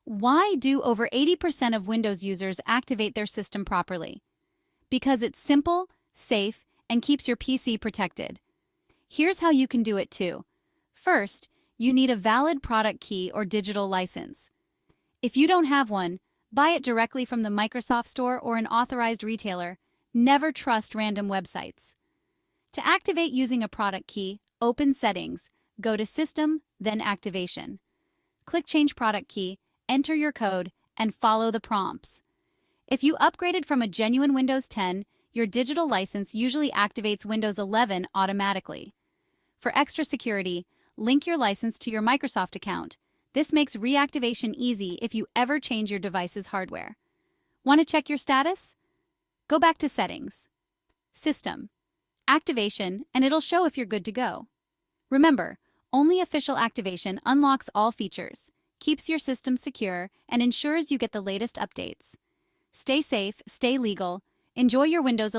Why do over 80% of Windows users activate their system properly? Because it's simple, safe, and keeps your PC protected. Here's how you can do it too. First, you need a valid product key or digital license. If you don't have one, buy it directly from the Microsoft Store or an authorized retailer. Never trust random websites. To activate using a product key, open Settings, go to System, then Activation. Click Change Product Key, enter your code, and follow the prompts. If you upgraded from a genuine Windows 10, your digital license usually activates Windows 11 automatically. For extra security, link your license to your Microsoft account. This makes reactivation easy if you ever change your device's hardware. Want to check your status? Go back to Settings, System, Activation, and it'll show if you're good to go. Remember, only official activation unlocks all features, keeps your system secure, and ensures you get the latest updates. Stay safe, stay legal, enjoy your Windows 11.